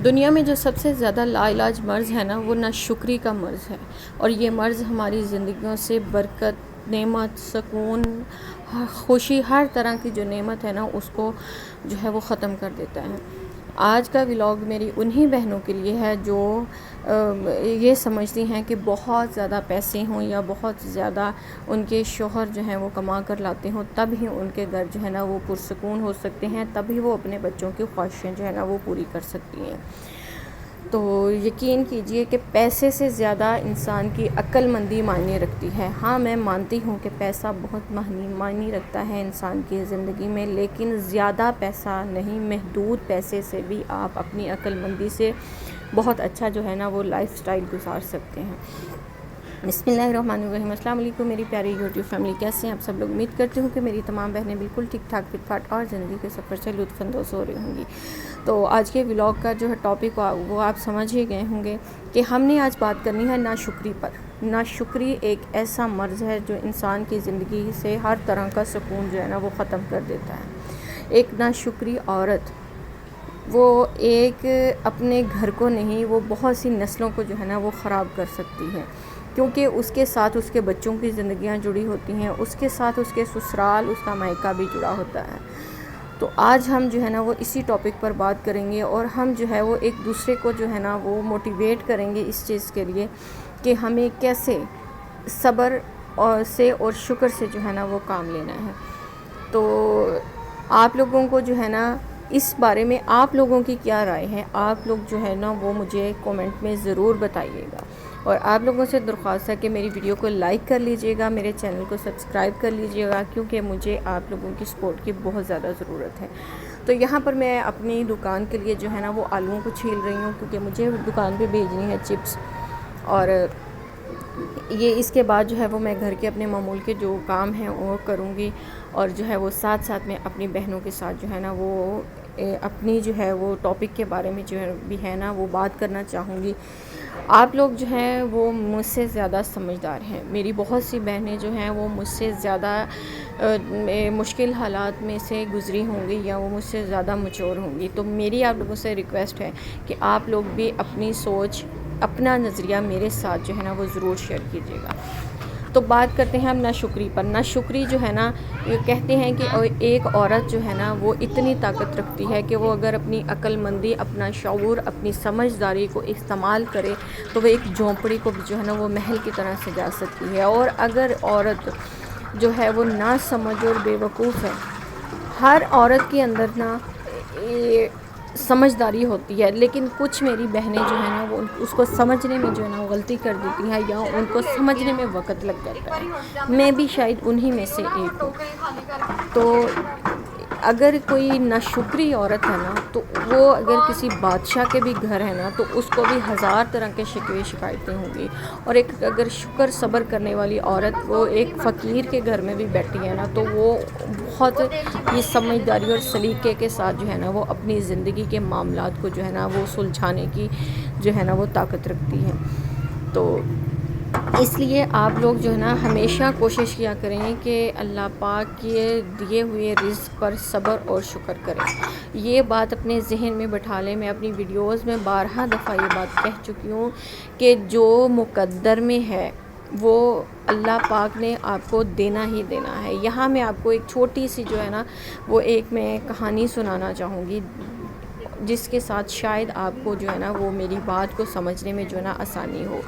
دنیا میں جو سب سے زیادہ لاعلاج مرض ہے نا وہ ناشکری کا مرض ہے، اور یہ مرض ہماری زندگیوں سے برکت، نعمت، سکون، خوشی، ہر طرح کی جو نعمت ہے نا اس کو جو ہے وہ ختم کر دیتا ہے۔ آج کا ولاگ میری انہی بہنوں کے لیے ہے جو یہ سمجھتی ہیں کہ بہت زیادہ پیسے ہوں یا بہت زیادہ ان کے شوہر جو ہیں وہ کما کر لاتے ہوں تب ہی ان کے گھر جو ہے نا وہ پرسکون ہو سکتے ہیں، تبھی وہ اپنے بچوں کی خواہشیں جو ہے نا وہ پوری کر سکتی ہیں۔ تو یقین کیجئے کہ پیسے سے زیادہ انسان کی عقل مندی معنی رکھتی ہے۔ ہاں میں مانتی ہوں کہ پیسہ بہت معنی رکھتا ہے انسان کی زندگی میں، لیکن زیادہ پیسہ نہیں، محدود پیسے سے بھی آپ اپنی عقل مندی سے بہت اچھا جو ہے نا وہ لائف سٹائل گزار سکتے ہیں۔ بسم اللہ الرحمن الرحیم۔ السلام علیکم میری پیاری یوٹیوب فیملی، کیسے ہیں آپ سب لوگ؟ امید کرتی ہوں کہ میری تمام بہنیں بالکل ٹھیک ٹھاک فٹ فاٹ اور زندگی کے سفر سے لطف اندوز ہو رہی ہوں گی۔ تو آج کے ولاگ کا جو ہے ٹاپک وہ آپ سمجھ ہی گئے ہوں گے کہ ہم نے آج بات کرنی ہے ناشکری پر۔ ناشکری ایک ایسا مرض ہے جو انسان کی زندگی سے ہر طرح کا سکون جو ہے نا وہ ختم کر دیتا ہے۔ ایک ناشکری عورت وہ ایک اپنے گھر کو نہیں، وہ بہت سی نسلوں کو جو ہے نا وہ خراب کر سکتی ہے، کیونکہ اس کے ساتھ اس کے بچوں کی زندگیاں جڑی ہوتی ہیں، اس کے ساتھ اس کے سسرال، اس کا مائکہ بھی جڑا ہوتا ہے۔ تو آج ہم جو ہے نا وہ اسی ٹاپک پر بات کریں گے، اور ہم جو ہے وہ ایک دوسرے کو جو ہے نا وہ موٹیویٹ کریں گے اس چیز کے لیے کہ ہمیں کیسے صبر اور شکر سے جو ہے نا وہ کام لینا ہے۔ تو آپ لوگوں کو جو ہے نا اس بارے میں آپ لوگوں کی کیا رائے ہے، آپ لوگ جو ہے نا وہ مجھے کومنٹ میں ضرور بتائیے گا، اور آپ لوگوں سے درخواست ہے کہ میری ویڈیو کو لائک کر لیجئے گا، میرے چینل کو سبسکرائب کر لیجئے گا، کیونکہ مجھے آپ لوگوں کی سپورٹ کی بہت زیادہ ضرورت ہے۔ تو یہاں پر میں اپنی دکان کے لیے جو ہے نا وہ آلوؤں کو چھیل رہی ہوں، کیونکہ مجھے دکان پہ بھیجنی ہے چپس، اور یہ اس کے بعد جو ہے وہ میں گھر کے اپنے معمول کے جو کام ہیں وہ کروں گی، اور جو ہے وہ ساتھ ساتھ میں اپنی بہنوں کے ساتھ جو ہے نا وہ اپنی جو ہے وہ ٹاپک کے بارے میں جو بھی ہے نا وہ بات کرنا چاہوں گی۔ آپ لوگ جو ہیں وہ مجھ سے زیادہ سمجھدار ہیں، میری بہت سی بہنیں جو ہیں وہ مجھ سے زیادہ مشکل حالات میں سے گزری ہوں گی، یا وہ مجھ سے زیادہ میچور ہوں گی۔ تو میری آپ لوگوں سے ریکویسٹ ہے کہ آپ لوگ بھی اپنی سوچ، اپنا نظریہ میرے ساتھ جو ہے نا وہ ضرور شیئر کیجیے گا۔ تو بات کرتے ہیں ہم ناشکری پر۔ ناشکری جو ہے نا، یہ کہتے ہیں کہ ایک عورت جو ہے نا وہ اتنی طاقت رکھتی ہے کہ وہ اگر اپنی عقل مندی، اپنا شعور، اپنی سمجھداری کو استعمال کرے تو وہ ایک جھونپڑی کو بھی جو ہے نا وہ محل کی طرح سجا سکتی ہے۔ اور اگر عورت جو ہے وہ نا سمجھ اور بے وقوف ہے، ہر عورت کے اندر نا سمجھداری ہوتی ہے، لیکن کچھ میری بہنیں جو ہیں نا وہ اس کو سمجھنے میں جو ہے نا وہ غلطی کر دیتی ہیں، یا ان کو سمجھنے میں وقت لگ جاتا ہے۔ میں بھی شاید انہی میں سے ایک ہوں۔ تو اگر کوئی ناشکری عورت ہے نا، تو وہ اگر کسی بادشاہ کے بھی گھر ہے نا تو اس کو بھی ہزار طرح کے شکوے شکایتیں ہوں گی، اور ایک اگر شکر صبر کرنے والی عورت وہ ایک فقیر کے گھر میں بھی بیٹھی ہے نا تو وہ بہت یہ سمجھداری اور سلیقے کے ساتھ جو ہے نا وہ اپنی زندگی کے معاملات کو جو ہے نا وہ سلجھانے کی جو ہے نا وہ طاقت رکھتی ہے۔ تو اس لیے آپ لوگ جو ہے نا ہمیشہ کوشش کیا کریں کہ اللہ پاک کے دیے ہوئے رزق پر صبر اور شکر کریں۔ یہ بات اپنے ذہن میں بٹھا لیں، میں اپنی ویڈیوز میں بارہا دفعہ یہ بات کہہ چکی ہوں کہ جو مقدر میں ہے وہ اللہ پاک نے آپ کو دینا ہی دینا ہے۔ یہاں میں آپ کو ایک چھوٹی سی جو ہے نا وہ ایک میں کہانی سنانا چاہوں گی، جس کے ساتھ شاید آپ کو جو ہے نا وہ میری بات کو سمجھنے میں جو ہے نا آسانی ہو۔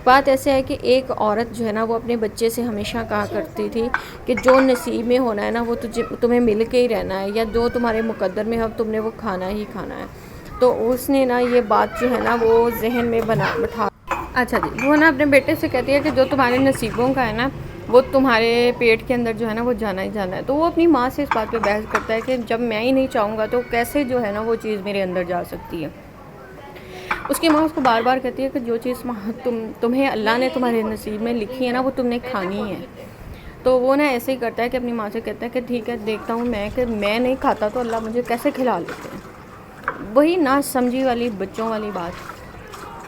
بات ایسے ہے کہ ایک عورت جو ہے نا وہ اپنے بچے سے ہمیشہ کہا کرتی تھی کہ جو نصیب میں ہونا ہے نا وہ تمہیں مل کے ہی رہنا ہے، یا جو تمہارے مقدر میں ہو تم نے وہ کھانا ہی کھانا ہے۔ تو اس نے نا یہ بات جو ہے نا وہ ذہن میں بٹھا اچھا جی، وہ نا اپنے بیٹے سے کہتی ہے کہ جو تمہارے نصیبوں کا ہے نا وہ تمہارے پیٹ کے اندر جو ہے نا وہ جانا ہی جانا ہے۔ تو وہ اپنی ماں سے اس بات پہ بحث کرتا ہے کہ جب میں ہی نہیں چاہوں گا تو کیسے جو ہے نا وہ چیز میرے اندر جا سکتی ہے۔ اس کی ماں اس کو بار بار کہتی ہے کہ جو چیز تمہیں اللہ نے تمہارے نصیب میں لکھی ہے نا وہ تم نے کھانی ہے۔ تو وہ نا ایسے ہی کرتا ہے کہ اپنی ماں سے کہتا ہے کہ ٹھیک ہے، دیکھتا ہوں میں کہ میں نہیں کھاتا تو اللہ مجھے کیسے کھلا لیتے ہیں۔ وہی نا سمجھی والی بچوں والی بات۔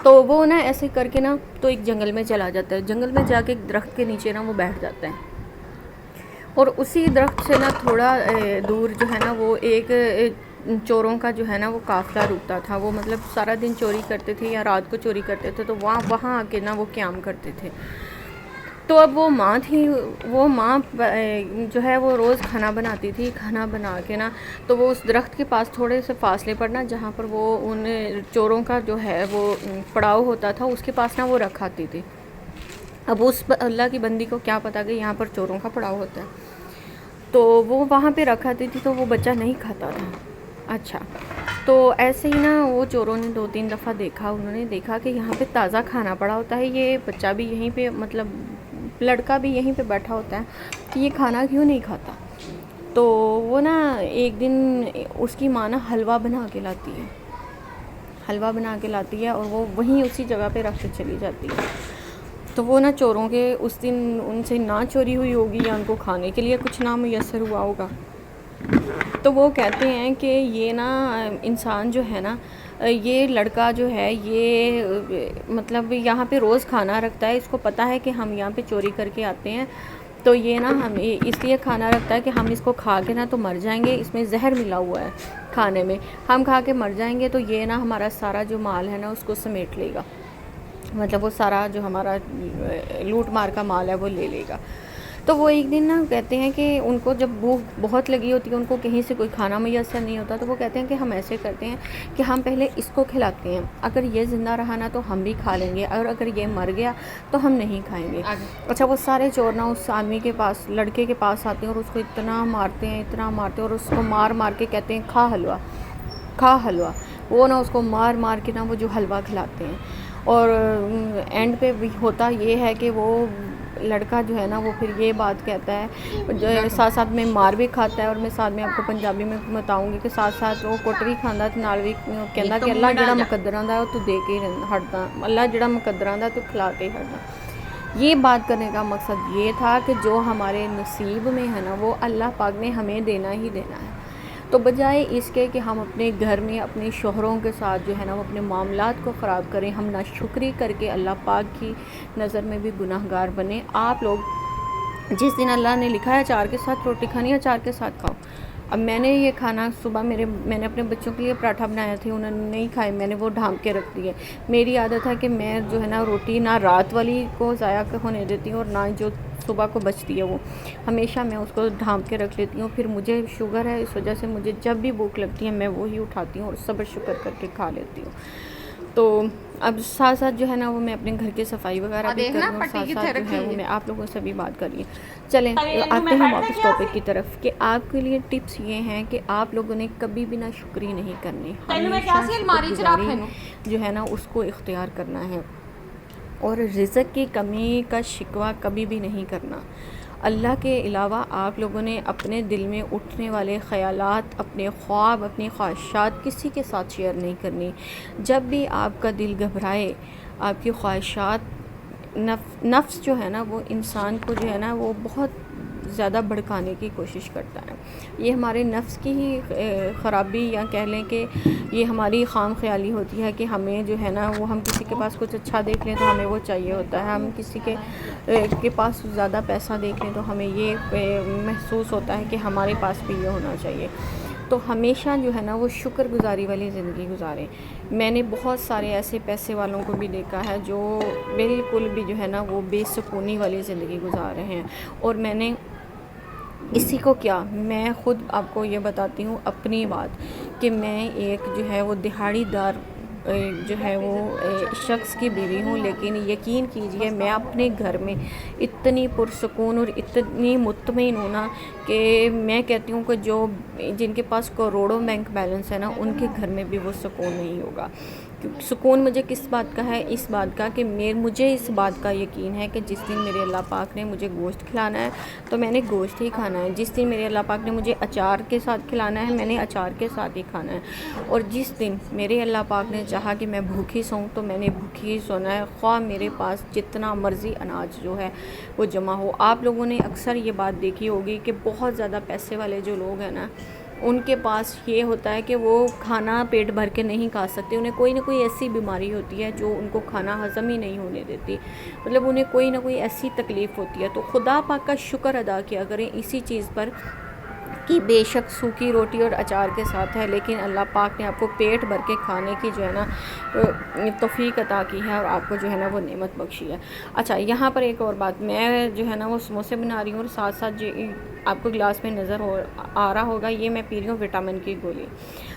تو وہ نا ایسے کر کے نا تو ایک جنگل میں چلا جاتا ہے، جنگل میں جا کے ایک درخت کے نیچے نا وہ بیٹھ جاتا ہے، اور اسی درخت سے نا تھوڑا دور جو ہے نا وہ ایک چوروں کا جو ہے نا وہ قافلہ رکتا تھا، وہ مطلب سارا دن چوری کرتے تھے یا رات کو چوری کرتے تھے، تو وہاں آ کے نا وہ قیام کرتے تھے. تو اب وہ ماں تھی، وہ ماں جو ہے وہ روز کھانا بناتی تھی، کھانا بنا کے نا تو وہ اس درخت کے پاس تھوڑے سے فاصلے پر نا جہاں پر وہ ان چوروں کا جو ہے وہ پڑاؤ ہوتا تھا اس کے پاس نا وہ رکھاتی تھی. اب اس اللہ کی بندی کو کیا پتا کہ یہاں پر چوروں کا پڑاؤ ہوتا ہے، تو وہ وہاں پہ رکھاتی تھی تو وہ بچہ نہیں کھاتا تھا. اچھا، تو ایسے ہی نا وہ چوروں نے 2-3 دفعہ دیکھا، انہوں نے دیکھا کہ یہاں پہ تازہ کھانا پڑا ہوتا ہے، یہ بچہ بھی یہیں پہ مطلب لڑکا بھی یہیں پہ بیٹھا ہوتا ہے، کہ یہ کھانا کیوں نہیں کھاتا. تو وہ نا ایک دن اس کی ماں نا حلوہ بنا کے لاتی ہے اور وہ وہیں اسی جگہ پہ رکھ کے چلی جاتی ہے. تو وہ نا چوروں کے اس دن ان سے نہ چوری ہوئی ہوگی یا ان کو کھانے کے لیے کچھ نہ میسر ہوا ہوگا. تو وہ کہتے ہیں کہ یہ نا انسان جو ہے نا، یہ لڑکا جو ہے یہ مطلب یہاں پہ روز کھانا رکھتا ہے، اس کو پتہ ہے کہ ہم یہاں پہ چوری کر کے آتے ہیں، تو یہ نا ہم اس لیے کھانا رکھتا ہے کہ ہم اس کو کھا کے نا تو مر جائیں گے، اس میں زہر ملا ہوا ہے کھانے میں، ہم کھا کے مر جائیں گے تو یہ نا ہمارا سارا جو مال ہے نا اس کو سمیٹ لے گا، مطلب وہ سارا جو ہمارا لوٹ مار کا مال ہے وہ لے لے گا. تو وہ ایک دن نا کہتے ہیں کہ ان کو جب بھوک بہت لگی ہوتی ہے، ان کو کہیں سے کوئی کھانا میسر نہیں ہوتا، تو وہ کہتے ہیں کہ ہم ایسے کرتے ہیں کہ ہم پہلے اس کو کھلاتے ہیں، اگر یہ زندہ رہا نا تو ہم بھی کھا لیں گے، اور اگر یہ مر گیا تو ہم نہیں کھائیں گے. اچھا، وہ سارے چور نا اس آدمی کے پاس، لڑکے کے پاس آتے ہیں اور اس کو اتنا مارتے ہیں اور اس کو مار مار کے کہتے ہیں کھا حلوہ. وہ نا اس کو مار مار کے نا وہ جو حلوہ کھلاتے ہیں، اور اینڈ پہ بھی ہوتا یہ ہے کہ وہ لڑکا جو ہے نا وہ پھر یہ بات کہتا ہے، جو ساتھ ساتھ میں مار بھی کھاتا ہے، اور میں ساتھ میں آپ کو پنجابی میں بتاؤں گی کہ ساتھ ساتھ وہ کوٹ بھی کھانا تے نال بھی کہندا کہ اللہ جڑا مقدراں دا تو دے کے ہٹدا، اللہ جڑا مقدراں دا تو کھلا کے ہٹدا. یہ بات کرنے کا مقصد یہ تھا کہ جو ہمارے نصیب میں ہے نا وہ اللہ پاک نے ہمیں دینا ہی دینا ہے. تو بجائے اس کے کہ ہم اپنے گھر میں اپنے شوہروں کے ساتھ جو ہے نا وہ اپنے معاملات کو خراب کریں، ہم ناشکری کر کے اللہ پاک کی نظر میں بھی گناہ گار بنیں. آپ لوگ جس دن اللہ نے لکھا ہے اچار کے ساتھ روٹی کھانی ہے، اچار کے ساتھ کھاؤ. اب میں نے یہ کھانا صبح میں نے اپنے بچوں کے لیے پراٹھا بنایا تھے، انہوں نے نہیں کھائے، میں نے وہ ڈھانپ کے رکھ دیے. میری عادت ہے کہ میں جو ہے نا روٹی نہ رات والی کو ضائع ہونے دیتی ہوں، اور نہ جو صبح کو بچتی ہے وہ ہمیشہ میں اس کو ڈھانپ کے رکھ لیتی ہوں. پھر مجھے شوگر ہے، اس وجہ سے مجھے جب بھی بھوک لگتی ہے میں وہی اٹھاتی ہوں اور صبر شکر کر کے کھا لیتی ہوں. تو اب ساتھ ساتھ جو ہے نا وہ میں اپنے گھر کی صفائی وغیرہ بھی کر رہی ہوں، ساتھ ساتھ جو ہے وہ میں آپ لوگوں سے بھی بات کر رہی ہوں. چلیں آتے ہیں واپس ٹاپک کی طرف، کہ آپ کے لیے ٹپس یہ ہیں کہ آپ لوگوں نے کبھی بھی نہ شکری نہیں کرنی، ہمیشہ شکرگزاری جو ہے نا اس کو اختیار کرنا ہے، اور رزق کی کمی کا شکوہ کبھی بھی نہیں کرنا. اللہ کے علاوہ آپ لوگوں نے اپنے دل میں اٹھنے والے خیالات، اپنے خواب، اپنی خواہشات کسی کے ساتھ شیئر نہیں کرنی. جب بھی آپ کا دل گھبرائے، آپ کی خواہشات، نفس جو ہے نا وہ انسان کو جو ہے نا وہ بہت زیادہ بھڑکانے کی کوشش کرتا ہے. یہ ہمارے نفس کی ہی خرابی، یا کہہ لیں کہ یہ ہماری خام خیالی ہوتی ہے کہ ہمیں جو ہے نا وہ ہم کسی کے پاس کچھ اچھا دیکھ لیں تو ہمیں وہ چاہیے ہوتا ہے، ہم کسی کے پاس زیادہ پیسہ دیکھ لیں تو ہمیں یہ محسوس ہوتا ہے کہ ہمارے پاس بھی یہ ہونا چاہیے. تو ہمیشہ جو ہے نا وہ شکر گزاری والی زندگی گزاریں. میں نے بہت سارے ایسے پیسے والوں کو بھی دیکھا ہے جو بالکل بھی جو ہے نا وہ بے سکونی والی زندگی گزار رہے ہیں. اور میں نے اسی کو کیا، میں خود آپ کو یہ بتاتی ہوں اپنی بات، کہ میں ایک جو ہے وہ دہاڑی دار جو ہے وہ شخص کی بیوی ہوں، لیکن یقین کیجئے میں اپنے گھر میں اتنی پرسکون اور اتنی مطمئن ہوں نا کہ میں کہتی ہوں کہ جن کے پاس کروڑوں بینک بیلنس ہے نا ان کے گھر میں بھی وہ سکون نہیں ہوگا. سکون مجھے کس بات کا ہے؟ اس بات کا کہ مجھے اس بات کا یقین ہے کہ جس دن میرے اللہ پاک نے مجھے گوشت کھلانا ہے تو میں نے گوشت ہی کھانا ہے، جس دن میرے اللہ پاک نے مجھے اچار کے ساتھ کھلانا ہے میں نے اچار کے ساتھ ہی کھانا ہے، اور جس دن میرے اللہ پاک نے چاہا کہ میں بھوکی سوؤں تو میں نے بھوکی ہی سونا ہے، خواہ میرے پاس جتنا مرضی اناج جو ہے وہ جمع ہو. آپ لوگوں نے اکثر یہ بات دیکھی ہوگی کہ بہت زیادہ پیسے والے جو لوگ ہیں نا ان کے پاس یہ ہوتا ہے کہ وہ کھانا پیٹ بھر کے نہیں کھا سکتے، انہیں کوئی نہ کوئی ایسی بیماری ہوتی ہے جو ان کو کھانا ہضم ہی نہیں ہونے دیتی، مطلب انہیں کوئی نہ کوئی ایسی تکلیف ہوتی ہے. تو خدا پاک کا شکر ادا کیا کریں اسی چیز پر کہ بے شک سوکھی روٹی اور اچار کے ساتھ ہے، لیکن اللہ پاک نے آپ کو پیٹ بھر کے کھانے کی جو ہے نا توفیق عطا کی ہے اور آپ کو جو ہے نا وہ نعمت بخشی ہے۔ اچھا یہاں پر ایک اور بات، میں جو ہے نا وہ سموسے بنا رہی ہوں اور ساتھ ساتھ جو آپ کو گلاس میں نظر آ رہا ہوگا یہ میں پی رہی ہوں وٹامن کی گولی۔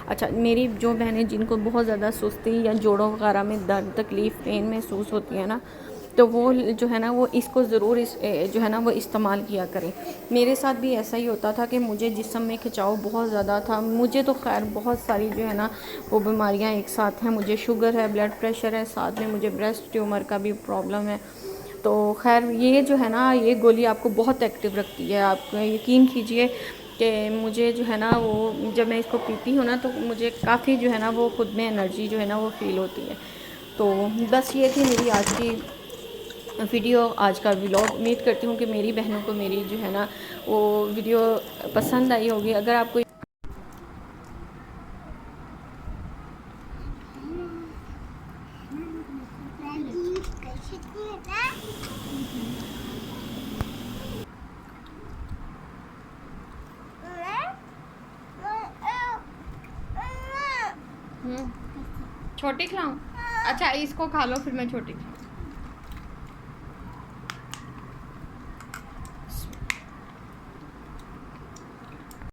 اچھا میری جو بہنیں جن کو بہت زیادہ سستی یا جوڑوں وغیرہ میں درد تکلیف پین محسوس ہوتی ہے نا، تو وہ جو ہے نا وہ اس کو ضرور جو ہے نا وہ استعمال کیا کریں۔ میرے ساتھ بھی ایسا ہی ہوتا تھا کہ مجھے جسم میں کھچاؤ بہت زیادہ تھا، مجھے تو خیر بہت ساری جو ہے نا وہ بیماریاں ایک ساتھ ہیں، مجھے شوگر ہے، بلڈ پریشر ہے، ساتھ میں مجھے بریسٹ ٹیومر کا بھی پرابلم ہے۔ تو خیر یہ جو ہے نا یہ گولی آپ کو بہت ایکٹیو رکھتی ہے، آپ یقین کیجئے کہ مجھے جو ہے نا وہ جب میں اس کو پیتی ہوں نا تو مجھے کافی جو ہے نا وہ خود میں انرجی جو ہے نا وہ فیل ہوتی ہے۔ تو بس یہ تھی میری آج کی ویڈیو، آج کا ولاگ۔ امید کرتی ہوں کہ میری بہنوں کو میری جو ہے نا وہ ویڈیو پسند آئی ہوگی۔ اگر آپ کو چھوٹی کھلاؤں؟ اچھا اس کو کھا لو پھر میں چھوٹی کھلاؤں۔